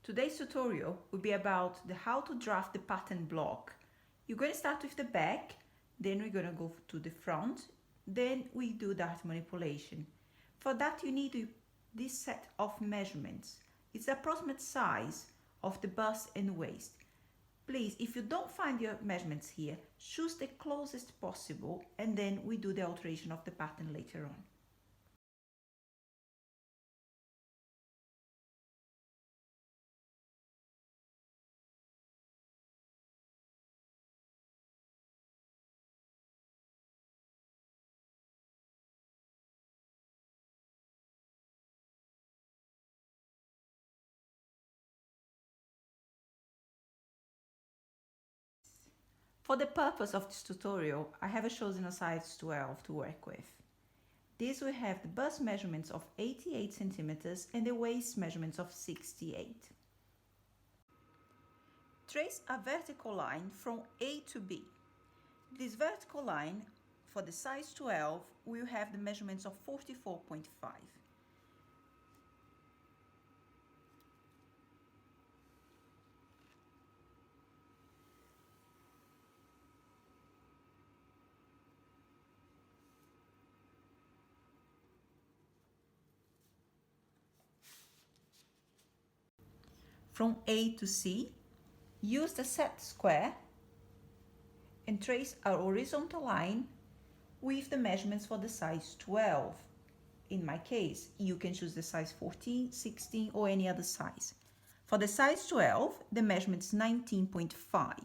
Today's tutorial will be about how to draft the pattern block. You're going to start with the back, then we're going to go to the front, then we do dart manipulation. For that you need this set of measurements. It's the approximate size of the bust and waist. Please, if you don't find your measurements here, choose the closest possible and then we do the alteration of the pattern later on. For the purpose of this tutorial, I have chosen a size 12 to work with. This will have the bust measurements of 88 centimeters and the waist measurements of 68. Trace a vertical line from A to B. This vertical line for the size 12 will have the measurements of 44.5. From A to C, use the set square and trace a horizontal line with the measurements for the size 12. In my case, you can choose the size 14, 16 or any other size. For the size 12, the measurement is 19.5.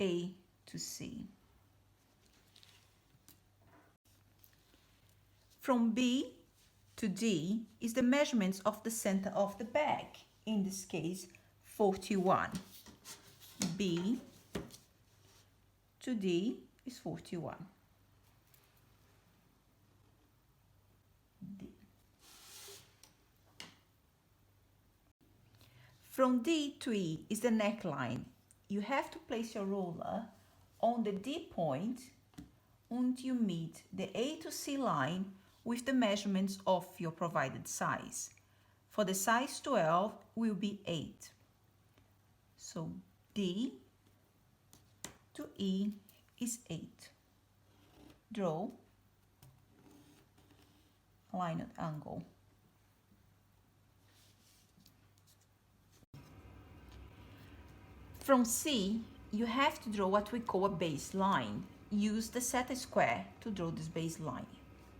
A to C. From B to D is the measurements of the center of the bag, in this case 41. B to D is 41. D. From D to E is the neckline. You have to place your ruler on the D point until you meet the A to C line with the measurements of your provided size. For the size 12 will be 8. So D to E is 8. Draw a line at angle. From C, you have to draw what we call a baseline. Use the set square to draw this baseline.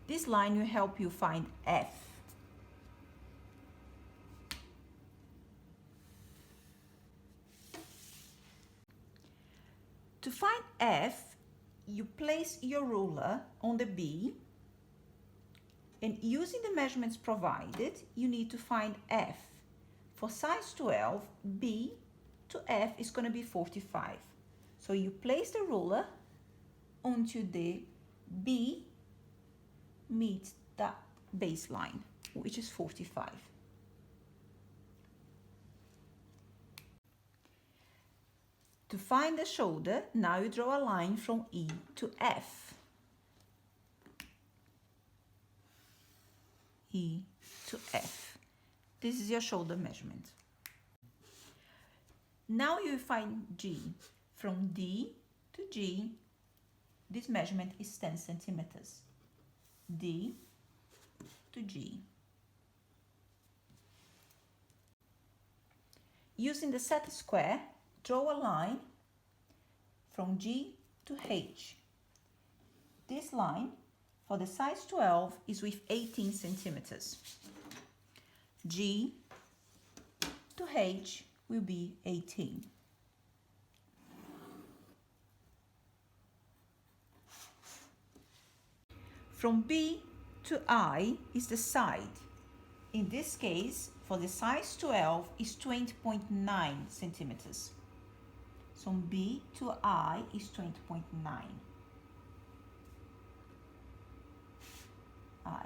This line will help you find F. To find F, you place your ruler on the B, and using the measurements provided, you need to find F. For size 12, B to F is going to be 45. So you place the ruler onto the B meets that baseline, which is 45. To find the shoulder, now you draw a line from E to F. E to F. This is your shoulder measurement. Now you find G. From D to G, this measurement is 10 centimeters. D to G. Using the set square, draw a line from G to H. This line for the size 12 is with 18 centimeters. G to H will be 18. From B to I is the side. In this case, for the size 12 is 20.9 centimeters. So B to I is 20.9. I.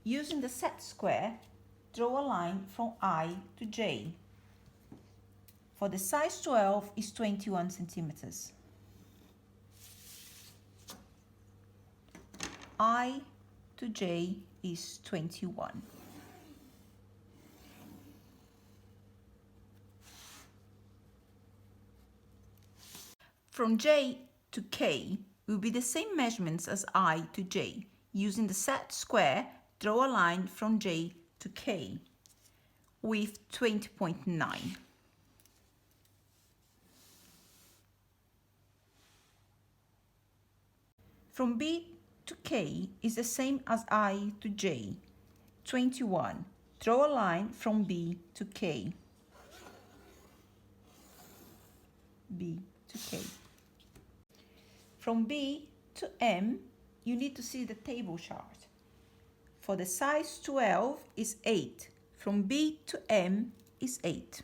Using the set square, draw a line from I to J. For the size 12 is 21 centimeters. I to J is 21. From J to K will be the same measurements as I to J. Using the set square, draw a line from J to K with 20.9. From B to K is the same as I to J, 21. Draw a line from B to K. B to K. From B to M, you need to see the table chart. For the size 12 is 8. From B to M is 8.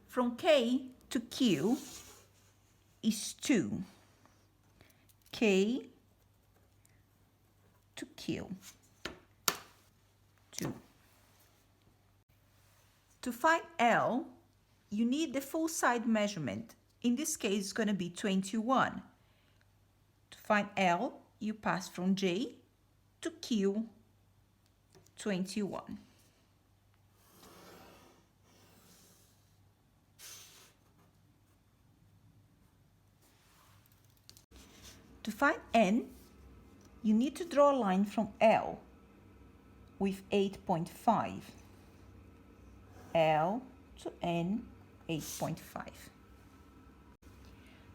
From K to Q is 2. K to Q, 2. To find L, you need the full side measurement. In this case, it's going to be 21. To find L, you pass from J to Q, 21. To find N, you need to draw a line from L with 8.5. L to N, 8.5.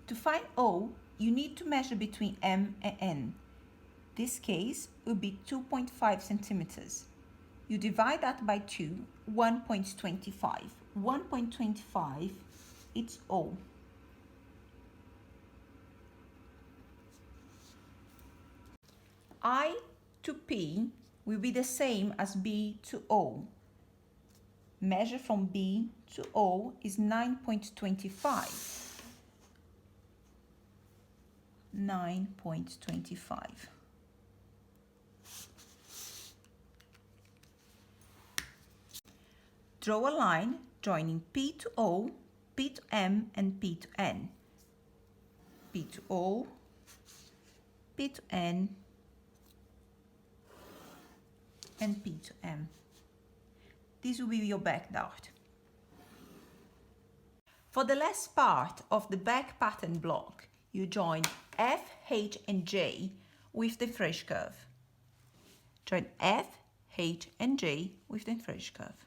To find O, you need to measure between M and N. This case will be 2.5 centimeters. You divide that by 2, 1.25. 1.25, it's O. I to P will be the same as B to O. Measure from B to O is 9.25. 9.25. Draw a line joining P to O, P to M, and P to N. P to O, P to N, and P to M. This will be your back dart. For the last part of the back pattern block, you join F, H, and J with the French curve. Join F, H, and J with the French curve.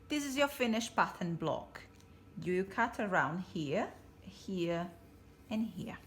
This is your finished pattern block. You cut around here, here, and here.